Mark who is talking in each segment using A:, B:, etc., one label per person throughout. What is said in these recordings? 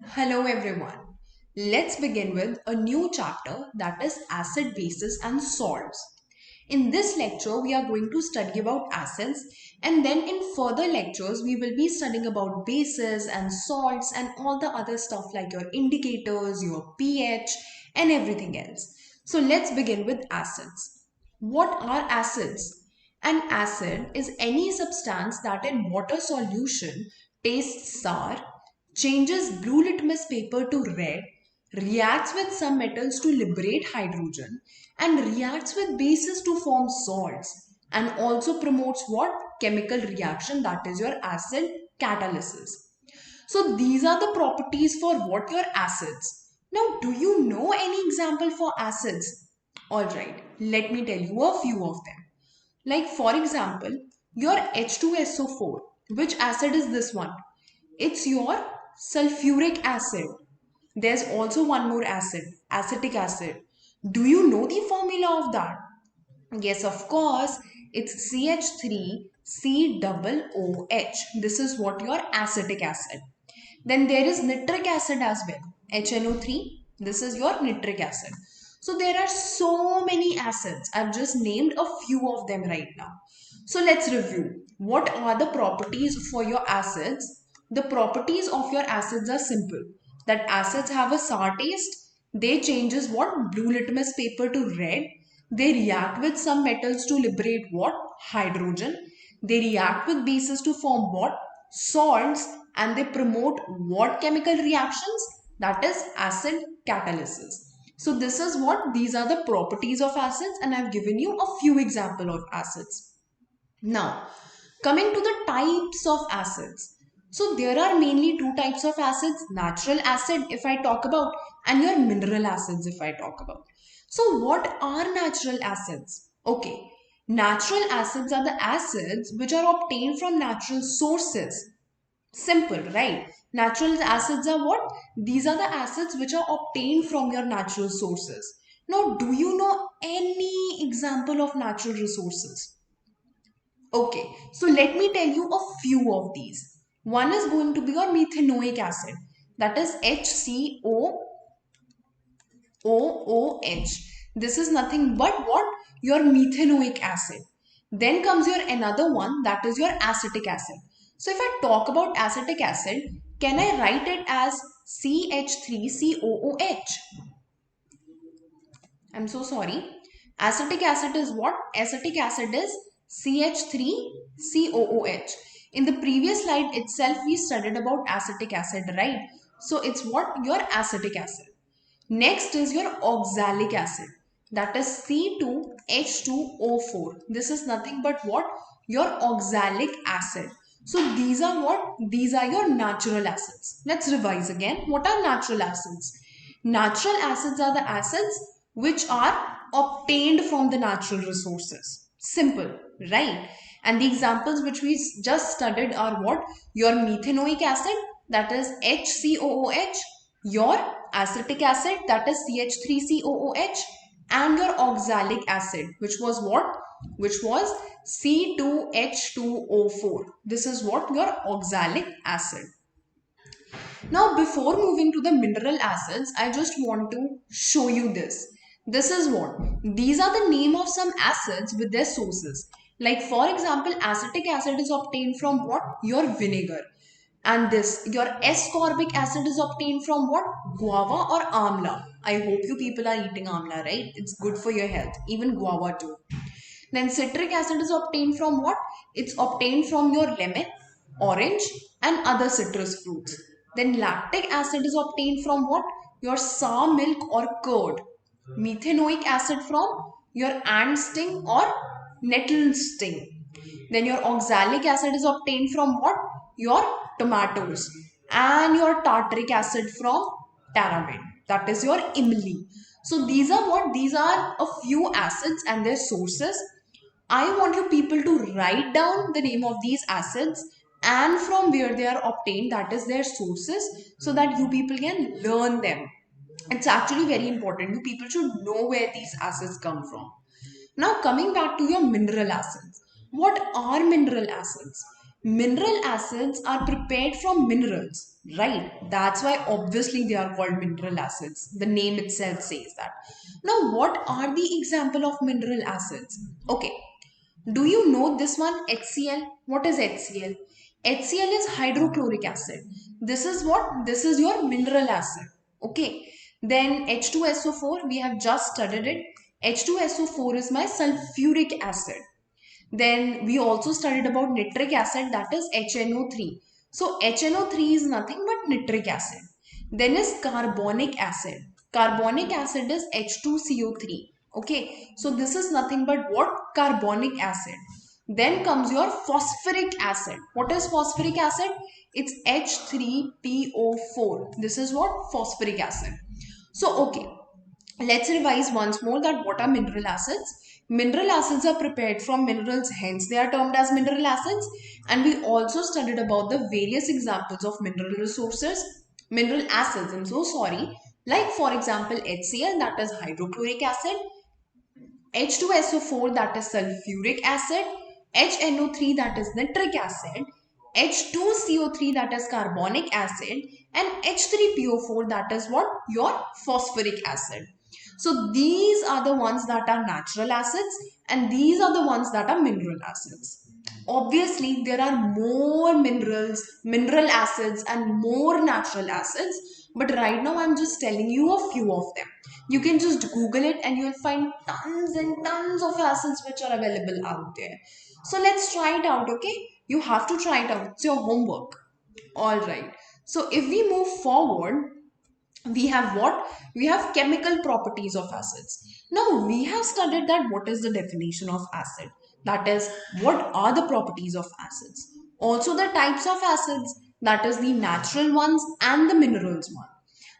A: Hello everyone. Let's begin with a new chapter, that is acid, bases and salts. In this lecture, we are going to study about acids, and then in further lectures, we will be studying about bases and salts and all the other stuff like your indicators, your pH and everything else. So let's begin with acids. What are acids? An acid is any substance that in water solution tastes sour, changes blue litmus paper to red, reacts with some metals to liberate hydrogen, and reacts with bases to form salts, and also promotes what? Chemical reaction, that is your acid catalysis. So these are the properties for what your acids. Now, do you know any example for acids? Alright, let me tell you a few of them. Like for example, your H2SO4. Which acid is this one? It's your sulfuric acid. There's also one more acid, acetic acid. Do you know the formula of that? Yes, of course. It's CH3COOH. This is what your acetic acid. Then there is nitric acid as well. HNO3. This is your nitric acid. So there are so many acids. I've just named a few of them right now. So let's review. What are the properties for your acids? The properties of your acids are simple. That acids have a sour taste. They changes what? Blue litmus paper to red. They react with some metals to liberate what? Hydrogen. They react with bases to form what? Salts. And they promote what chemical reactions? That is acid catalysis. So this is what these are the properties of acids, and I've given you a few examples of acids. Now, coming to the types of acids. So there are mainly two types of acids, natural acid if I talk about, and your mineral acids if I talk about. So what are natural acids? Okay, natural acids are the acids which are obtained from natural sources. Simple, right? Natural acids are what? These are the acids which are obtained from your natural sources. Now, do you know any example of natural resources? Okay, so let me tell you a few of these. One is going to be your methanoic acid, that is HCOOH. This is nothing but what? Your methanoic acid. Then comes your another one, that is your acetic acid. So if I talk about acetic acid, can I write it as CH3COOH? I'm so sorry. Acetic acid is what? Acetic acid is CH3COOH. In the previous slide itself, we studied about acetic acid, right? So it's what? Your acetic acid. Next is your oxalic acid. That is C2H2O4. This is nothing but what? Your oxalic acid. So these are what? These are your natural acids. Let's revise again. What are natural acids? Natural acids are the acids which are obtained from the natural resources. Simple, right? And the examples which we just studied are what? Your methanoic acid, that is HCOOH, your acetic acid, that is CH3COOH, and your oxalic acid, which was what? Which was C2H2O4. This is what? Your oxalic acid. Now, before moving to the mineral acids, I just want to show you this. This is what? These are the name of some acids with their sources. Like for example, acetic acid is obtained from what? Your vinegar. And this, your ascorbic acid is obtained from what? Guava or amla. I hope you people are eating amla, right? It's good for your health. Even guava too. Then citric acid is obtained from what? It's obtained from your lemon, orange and other citrus fruits. Then lactic acid is obtained from what? Your sour milk or curd. Methanoic acid from your ant sting or nettle sting. Then your oxalic acid is obtained from what? Your tomatoes. And your tartaric acid from tamarind. That is your imli. So these are what? These are a few acids and their sources. I want you people to write down the name of these acids and from where they are obtained, that is their sources, so that you people can learn them. It's actually very important. You people should know where these acids come from. Now, coming back to your mineral acids. What are mineral acids? Mineral acids are prepared from minerals, right? That's why obviously they are called mineral acids. The name itself says that. Now, what are the example of mineral acids? Okay, do you know this one, HCl? What is HCl? HCl is hydrochloric acid. This is what? This is your mineral acid. Okay. Then H2SO4, we have just studied it. H2SO4 is my sulfuric acid. Then we also studied about nitric acid, that is HNO3. So HNO3 is nothing but nitric acid. Then is carbonic acid. Carbonic acid is H2CO3. Okay, so this is nothing but what? Carbonic acid. Then comes your phosphoric acid. What is phosphoric acid? It's H3PO4. This is what? Phosphoric acid. So, okay, let's revise once more that what are mineral acids. Mineral acids are prepared from minerals, hence they are termed as mineral acids. And we also studied about the various examples of mineral resources, mineral acids, I'm so sorry. Like for example, HCl, that is hydrochloric acid, H2SO4, that is sulfuric acid, HNO3, that is nitric acid, H2CO3, that is carbonic acid, and H3PO4, that is what? Your phosphoric acid. So these are the ones that are natural acids and these are the ones that are mineral acids. Obviously, there are more minerals, mineral acids and more natural acids. But right now, I'm just telling you a few of them. You can just Google it and you'll find tons and tons of acids which are available out there. So let's try it out, okay? You have to try it out. It's your homework. All right. So if we move forward, we have what? We have chemical properties of acids. Now we have studied that what is the definition of acid. That is, what are the properties of acids. Also the types of acids, that is the natural ones and the minerals one.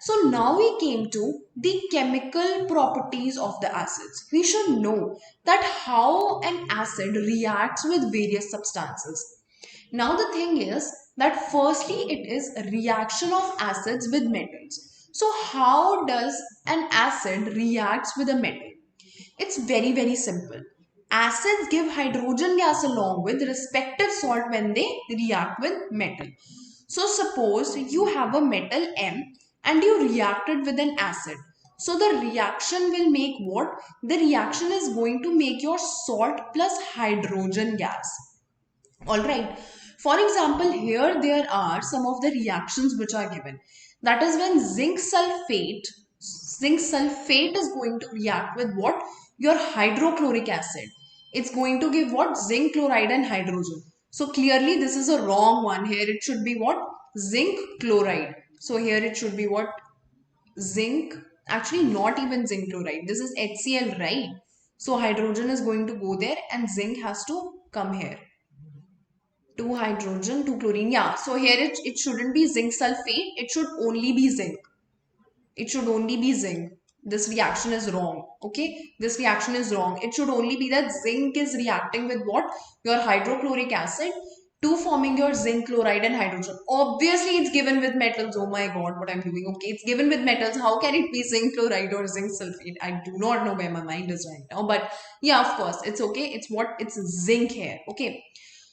A: So now we came to the chemical properties of the acids. We should know that how an acid reacts with various substances. Now the thing is that firstly it is a reaction of acids with metals. So how does an acid reacts with a metal? It's very simple. Acids give hydrogen gas along with respective salt when they react with metal. So suppose you have a metal M and you react it with an acid. So the reaction will make what? The reaction is going to make your salt plus hydrogen gas. Alright. For example, here there are some of the reactions which are given. That is when zinc sulfate is going to react with what? Your hydrochloric acid. It's going to give what? Zinc chloride and hydrogen. So clearly this is a wrong one. Here it should be what? Zinc chloride. So here it should be what? Zinc. Actually not even zinc chloride. This is HCl, right? So hydrogen is going to go there and zinc has to come here. 2 hydrogen, 2 chlorine. Yeah, so here it shouldn't be zinc sulfate. It should only be zinc. It should only be zinc. This reaction is wrong. Okay, this reaction is wrong. It should only be that zinc is reacting with what? Your hydrochloric acid to forming your zinc chloride and hydrogen. Obviously, it's given with metals. Oh my god, what I'm doing. Okay, it's given with metals. How can it be zinc chloride or zinc sulfate? I do not know where my mind is right now. But yeah, of course, it's okay. It's what? It's zinc here. Okay.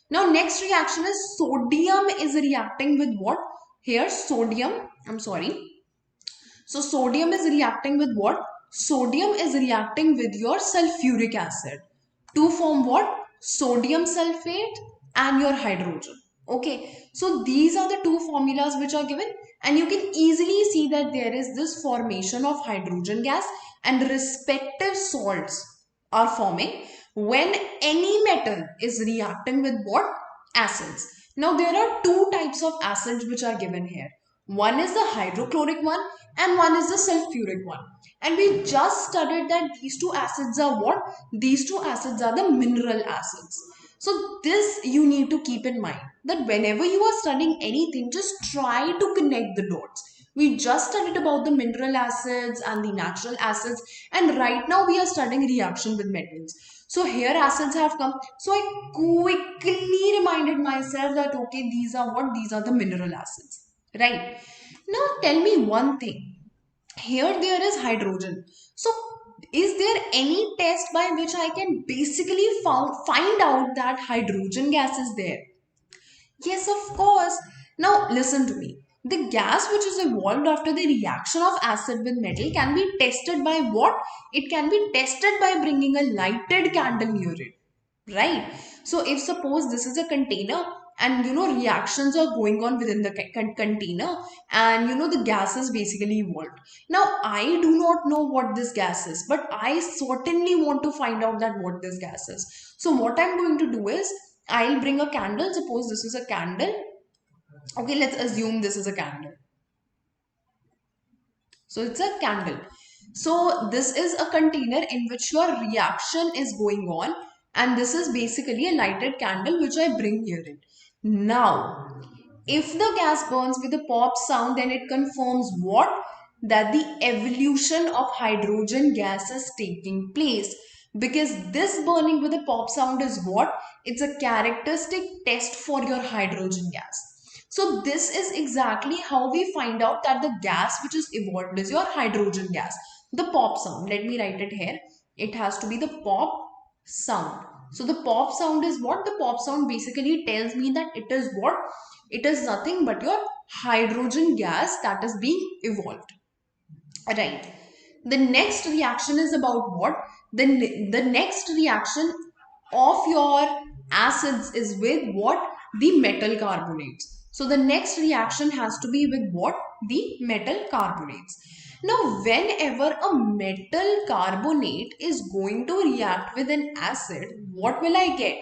A: Now next reaction is sodium is reacting with what? Here sodium, I'm sorry. So sodium is reacting with what? Sodium is reacting with your sulfuric acid to form what? Sodium sulfate and your hydrogen. Okay, so these are the two formulas which are given and you can easily see that there is this formation of hydrogen gas and respective salts are forming when any metal is reacting with what? Acids. Now there are two types of acids which are given here. One is the hydrochloric one and one is the sulfuric one. And we just studied that these two acids are what? These two acids are the mineral acids. So this you need to keep in mind that whenever you are studying anything, just try to connect the dots. We just studied about the mineral acids and the natural acids and right now we are studying reaction with metals. So here acids have come. So I quickly reminded myself that okay, these are what? These are the mineral acids. Right. Now tell me one thing. Here there is hydrogen. So is there any test by which I can basically find out that hydrogen gas is there? Yes, of course. Now, listen to me. The gas which is evolved after the reaction of acid with metal can be tested by what? It can be tested by bringing a lighted candle near it, right? So, if suppose this is a container and reactions are going on within the container, and the gas is basically evolved. Now, I do not know what this gas is, but I certainly want to find out that what this gas is. So, what I'm going to do is I'll bring a candle. Suppose this is a candle. Okay, let's assume this is a candle. So it's a candle. So this is a container in which your reaction is going on, and this is basically a lighted candle which I bring here in. Now, if the gas burns with a pop sound, then it confirms what? That the evolution of hydrogen gas is taking place. Because this burning with a pop sound is what? It's a characteristic test for your hydrogen gas. So this is exactly how we find out that the gas which is evolved is your hydrogen gas. The pop sound. Let me write it here. It has to be the pop sound. So the pop sound is what? The pop sound basically tells me that it is what? It is nothing but your hydrogen gas that is being evolved. Right. The next reaction is about what? The next reaction of your acids is with what? The metal carbonates. So the next reaction has to be with what? The metal carbonates. Now, whenever a metal carbonate is going to react with an acid, what will I get?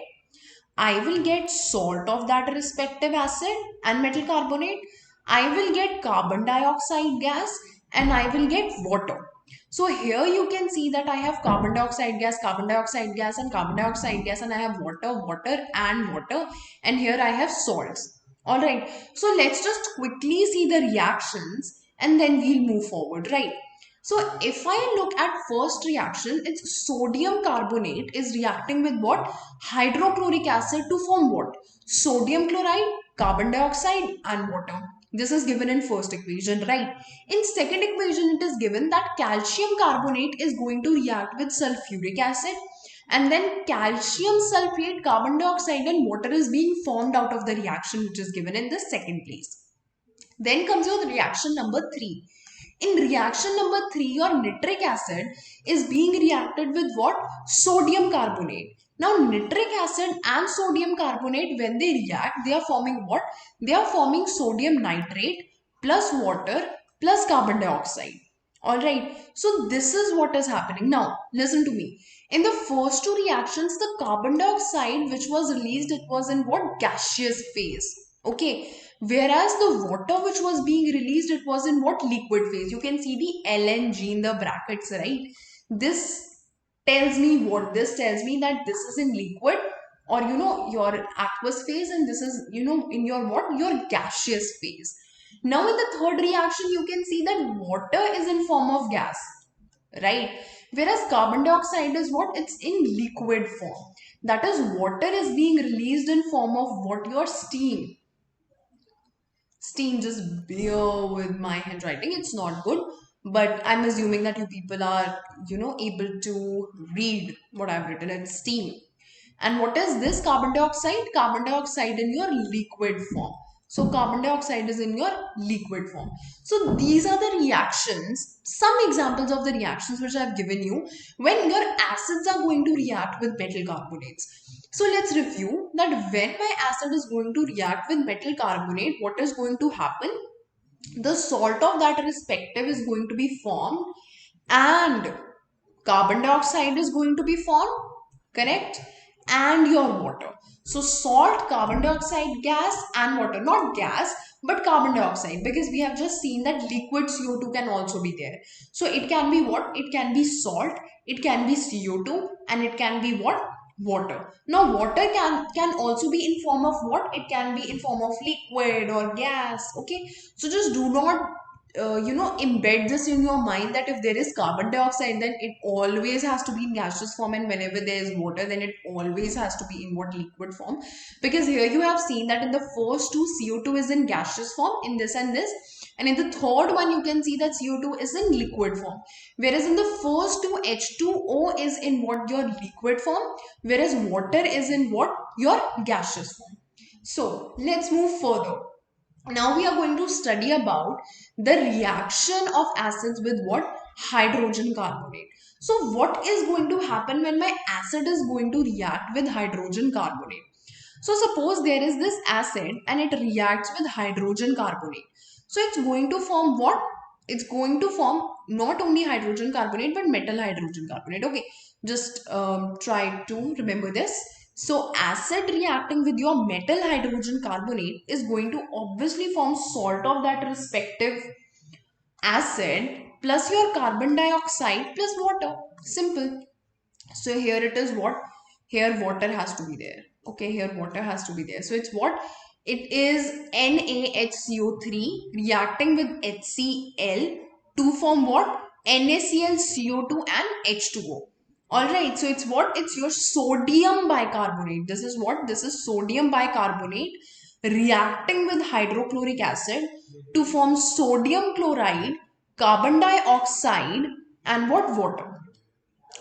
A: I will get salt of that respective acid and metal carbonate. I will get carbon dioxide gas, and I will get water. So here you can see that I have carbon dioxide gas, carbon dioxide gas, and carbon dioxide gas, and I have water, water, and water, and here I have salts. Alright, so let's just quickly see the reactions and then we'll move forward, right? So if I look at first reaction, it's sodium carbonate is reacting with what? Hydrochloric acid to form what? Sodium chloride, carbon dioxide and water. This is given in first equation, right? In second equation, it is given that calcium carbonate is going to react with sulfuric acid, and then calcium sulfate, carbon dioxide and water is being formed out of the reaction which is given in the second place. Then comes your reaction number 3. In reaction number 3, your nitric acid is being reacted with what? Sodium carbonate. Now, nitric acid and sodium carbonate, when they react, they are forming what? They are forming sodium nitrate plus water plus carbon dioxide. Alright, so this is what is happening. Now, listen to me. In the first two reactions, the carbon dioxide which was released, it was in what? Gaseous phase. Okay, whereas the water which was being released, it was in what? Liquid phase. You can see the LNG in the brackets, right? This tells me what? This tells me that this is in liquid, or your aqueous phase, and this is in your what? Your gaseous phase. Now in the third reaction, you can see that water is in form of gas, right? Whereas carbon dioxide is what? It's in liquid form. That is, water is being released in form of what? Your steam. Steam, just bear with my handwriting, it's not good, but I'm assuming that you people are able to read what I've written. It's steam. And what is this? Carbon dioxide? Carbon dioxide in your liquid form. So carbon dioxide is in your liquid form. So these are the reactions, some examples of the reactions which I've given you when your acids are going to react with metal carbonates. So let's review that when my acid is going to react with metal carbonate, what is going to happen? The salt of that respective is going to be formed, and carbon dioxide is going to be formed, correct? And your water. So salt, carbon dioxide gas and water, not gas but carbon dioxide, because we have just seen that liquid CO2 can also be there. So it can be what? It can be salt, it can be CO2, and it can be what? Water. Now water can also be in form of what? It can be in form of liquid or gas. Okay, so just do not embed this in your mind that if there is carbon dioxide, then it always has to be in gaseous form, and whenever there is water, then it always has to be in what? Liquid form. Because here you have seen that in the first two, CO2 is in gaseous form in this and this, and in the third one you can see that CO2 is in liquid form, whereas in the first two, H2O is in what? Your liquid form, whereas water is in what? Your gaseous form. So let's move further. Now we are going to study about the reaction of acids with what? Hydrogen carbonate. So what is going to happen when my acid is going to react with hydrogen carbonate? So suppose there is this acid and it reacts with hydrogen carbonate. So it's going to form what? It's going to form not only hydrogen carbonate but metal hydrogen carbonate. Okay, just try to remember this. So acid reacting with your metal hydrogen carbonate is going to obviously form salt of that respective acid plus your carbon dioxide plus water. Simple. So here it is what? Here water has to be there. Okay, here water has to be there. So it's what? It is NaHCO3 reacting with HCl to form what? NaCl, CO2 and H2O. Alright, so it's what? It's your sodium bicarbonate. This is what? This is sodium bicarbonate reacting with hydrochloric acid to form sodium chloride, carbon dioxide and what? Water.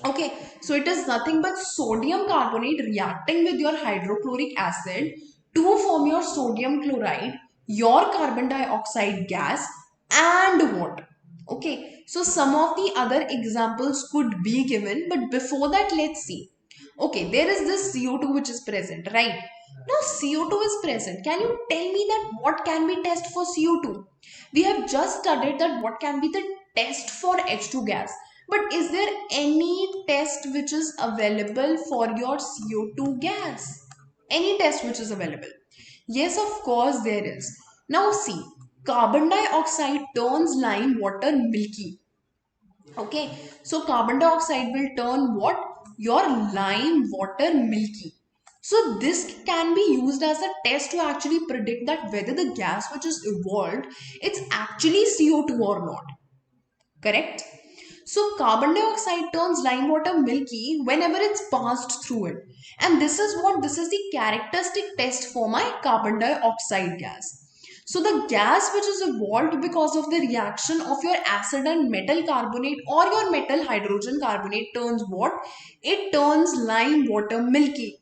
A: Okay, so it is nothing but sodium carbonate reacting with your hydrochloric acid to form your sodium chloride, your carbon dioxide gas and water. Okay, so some of the other examples could be given, but before that, let's see. Okay, there is this CO2 which is present, right? Now CO2 is present. Can you tell me that what can be test for CO2? We have just studied that what can be the test for H2 gas. But is there any test which is available for your CO2 gas? Any test which is available? Yes, of course there is. Now see, carbon dioxide turns lime water milky. Okay, so carbon dioxide will turn what? Your lime water milky. So this can be used as a test to actually predict that whether the gas which is evolved, it's actually CO2 or not. Correct? So carbon dioxide turns lime water milky whenever it's passed through it. And this is what? This is the characteristic test for my carbon dioxide gas. So the gas which is evolved because of the reaction of your acid and metal carbonate or your metal hydrogen carbonate turns what? It turns lime water milky.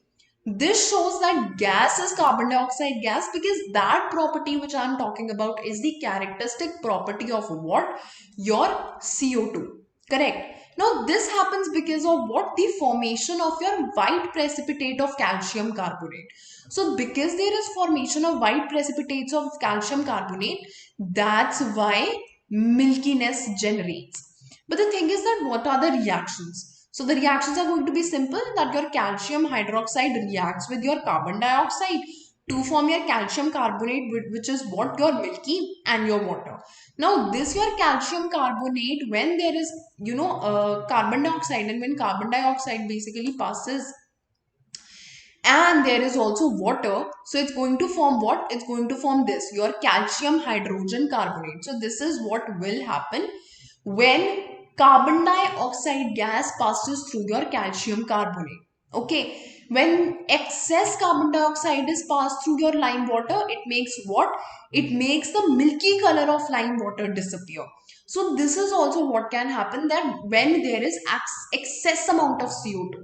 A: This shows that gas is carbon dioxide gas because that property which I am talking about is the characteristic property of what? Your CO2. Correct. Now this happens because of what? The formation of your white precipitate of calcium carbonate. So because there is formation of white precipitates of calcium carbonate, that's why milkiness generates. But the thing is that what are the reactions? So the reactions are going to be simple, that your calcium hydroxide reacts with your carbon dioxide to form your calcium carbonate, which is what? Your milky and your water. Now this your calcium carbonate, when there is carbon dioxide, and when carbon dioxide basically passes and there is also water, so it's going to form what? It's going to form this, your calcium hydrogen carbonate. So this is what will happen when carbon dioxide gas passes through your calcium carbonate. Okay, when excess carbon dioxide is passed through your lime water, it makes what? It makes the milky color of lime water disappear. So this is also what can happen, that when there is excess amount of CO2.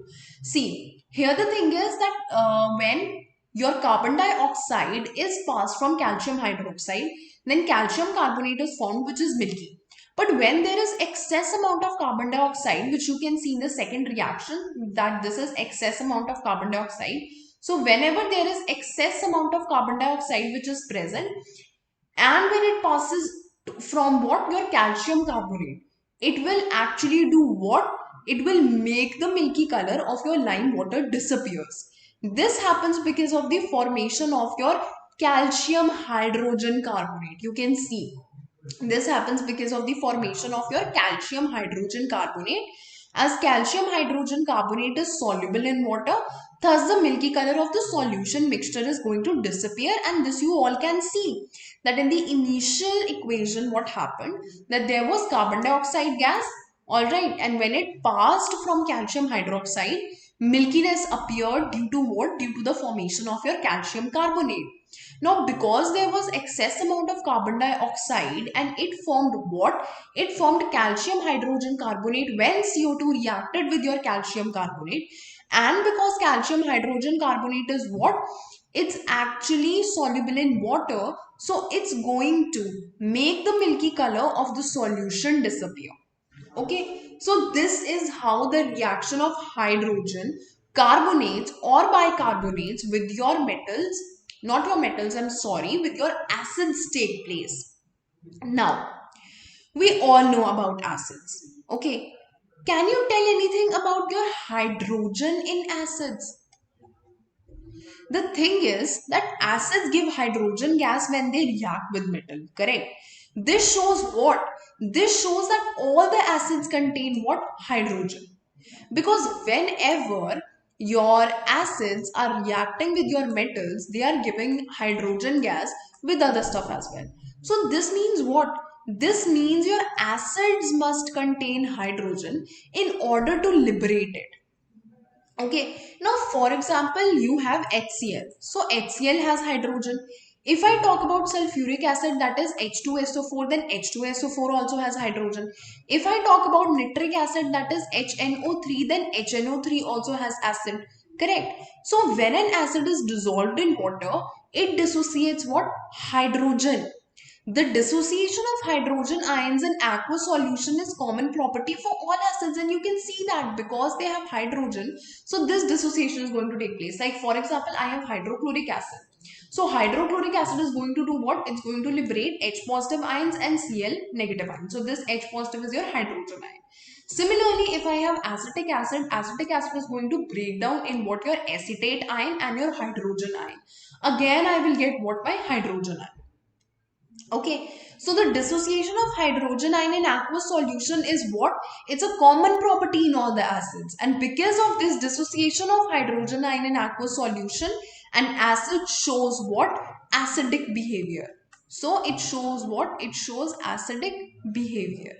A: See, here the thing is that when your carbon dioxide is passed from calcium hydroxide, then calcium carbonate is formed, which is milky. But when there is excess amount of carbon dioxide, which you can see in the second reaction, that this is excess amount of carbon dioxide. So whenever there is excess amount of carbon dioxide which is present, and when it passes from what? Your calcium carbonate, it will actually do what? It will make the milky color of your lime water disappears. This happens because of the formation of your calcium hydrogen carbonate. You can see this happens because of the formation of your calcium hydrogen carbonate. As calcium hydrogen carbonate is soluble in water, thus the milky color of the solution mixture is going to disappear, and this you all can see that in the initial equation what happened, that there was carbon dioxide gas, alright, and when it passed from calcium hydroxide, milkiness appeared due to what? Due to the formation of your calcium carbonate. Now, because there was excess amount of carbon dioxide and it formed what? It formed calcium hydrogen carbonate when CO2 reacted with your calcium carbonate. And because calcium hydrogen carbonate is what? It's actually soluble in water, so it's going to make the milky color of the solution disappear. Okay, so this is how the reaction of hydrogen, carbonates or bicarbonates with your metals, not your metals, I'm sorry, with your acids take place. Now, we all know about acids. Okay, can you tell anything about your hydrogen in acids? The thing is that acids give hydrogen gas when they react with metal, correct? This shows what? This shows that all the acids contain what? Hydrogen. Because whenever your acids are reacting with your metals, they are giving hydrogen gas with other stuff as well. So this means what? This means your acids must contain hydrogen in order to liberate it. Okay, now for example, you have HCl. So HCl has hydrogen. If I talk about sulfuric acid, that is H2SO4, then H2SO4 also has hydrogen. If I talk about nitric acid, that is HNO3, then HNO3 also has acid. Correct. So when an acid is dissolved in water, it dissociates what? Hydrogen. The dissociation of hydrogen ions in aqueous solution is common property for all acids, and you can see that because they have hydrogen. So this dissociation is going to take place. Like for example, I have hydrochloric acid. So hydrochloric acid is going to do what? It's going to liberate H positive ions and Cl negative ions. So this H positive is your hydrogen ion. Similarly, if I have acetic acid is going to break down in what? Your acetate ion and your hydrogen ion. Again, I will get what? My hydrogen ion. Okay, so the dissociation of hydrogen ion in aqueous solution is what? It's a common property in all the acids. And because of this dissociation of hydrogen ion in aqueous solution, an acid shows what? Acidic behavior. So it shows what? It shows acidic behavior.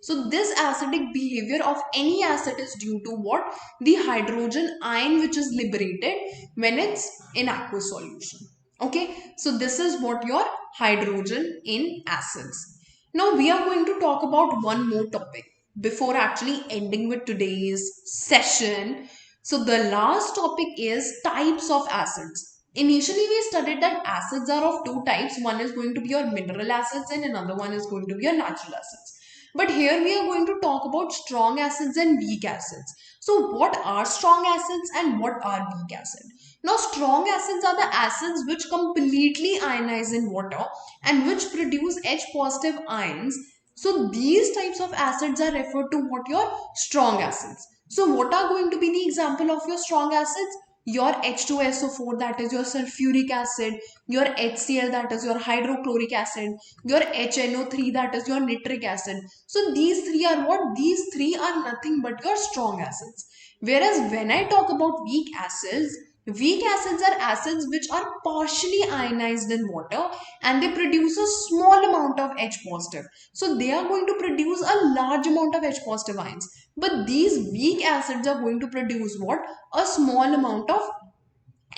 A: So this acidic behavior of any acid is due to what? The hydrogen ion which is liberated when it's in aqueous solution. Okay, so this is what your hydrogen in acids. Now we are going to talk about one more topic before actually ending with today's session. So the last topic is types of acids. Initially we studied that acids are of two types. One is going to be your mineral acids and another one is going to be your natural acids. But here we are going to talk about strong acids and weak acids. So what are strong acids and what are weak acids? Now strong acids are the acids which completely ionize in water and which produce H positive ions. So these types of acids are referred to what? Your strong acids. So what are going to be the example of your strong acids? Your H2SO4, that is your sulfuric acid, your HCl, that is your hydrochloric acid, your HNO3, that is your nitric acid. So these three are what? These three are nothing but your strong acids. Whereas when I talk about weak acids are acids which are partially ionized in water and they produce a small amount of H positive. So they are going to produce a large amount of H positive ions. But these weak acids are going to produce what? A small amount of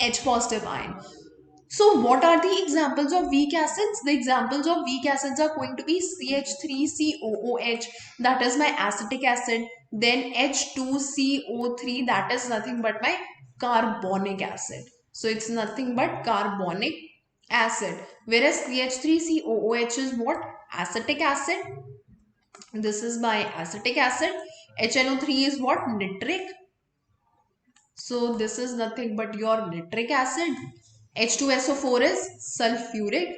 A: H positive ion. So what are the examples of weak acids? The examples of weak acids are going to be CH3COOH, that is my acetic acid, then H2CO3, that is nothing but my carbonic acid. So it's nothing but carbonic acid. Whereas CH3COOH is what? Acetic acid. This is my acetic acid. HNO3 is what? Nitric. So this is nothing but your nitric acid. H2SO4 is sulfuric.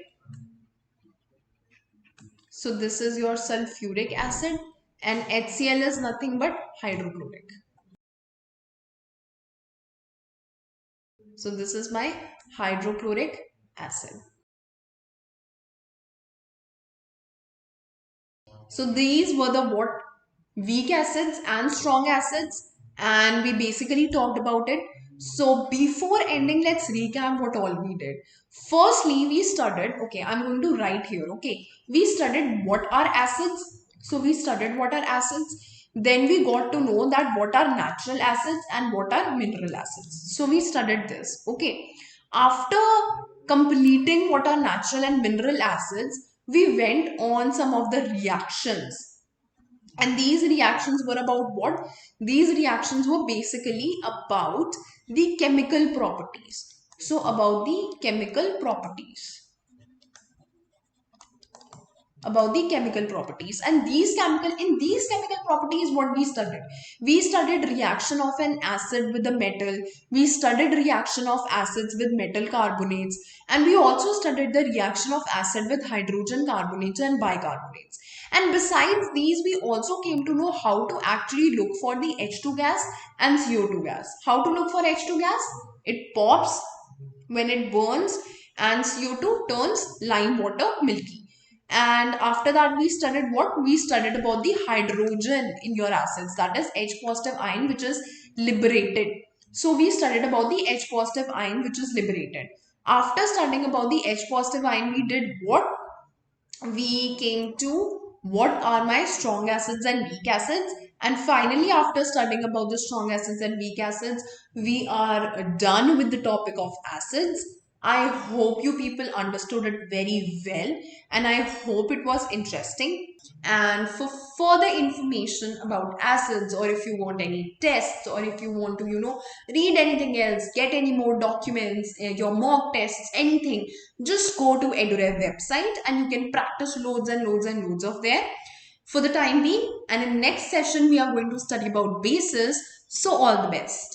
A: So this is your sulfuric acid and HCl is nothing but hydrochloric. So this is my hydrochloric acid. So these were the what? Weak acids and strong acids, and we basically talked about it. So before ending, let's recap what all we did. Firstly, we studied, okay, I'm going to write here, okay. We studied what are acids. So we studied what are acids. Then we got to know that what are natural acids and what are mineral acids. So we studied this, okay. After completing what are natural and mineral acids, we went on some of the reactions. And these reactions were about what? These reactions were basically about the chemical properties. So about the chemical properties. About the chemical properties, and these chemical properties, what we studied reaction of an acid with a metal, we studied reaction of acids with metal carbonates, and we also studied the reaction of acid with hydrogen carbonates and bicarbonates. And besides these, we also came to know how to actually look for the H2 gas and CO2 gas. How to look for H2 gas? It pops when it burns, and CO2 turns lime water milky. And after that, we studied what? We studied about the hydrogen in your acids, that is H positive ion, which is liberated. So we studied about the H positive ion, which is liberated. After studying about the H positive ion, we did what? We came to what are my strong acids and weak acids. And finally, after studying about the strong acids and weak acids, we are done with the topic of acids. I hope you people understood it very well, and I hope it was interesting. And for further information about acids, or if you want any tests, or if you want to, read anything else, get any more documents, your mock tests, anything, just go to EduRev website and you can practice loads and loads and loads of there for the time being. And in next session, we are going to study about bases. So all the best.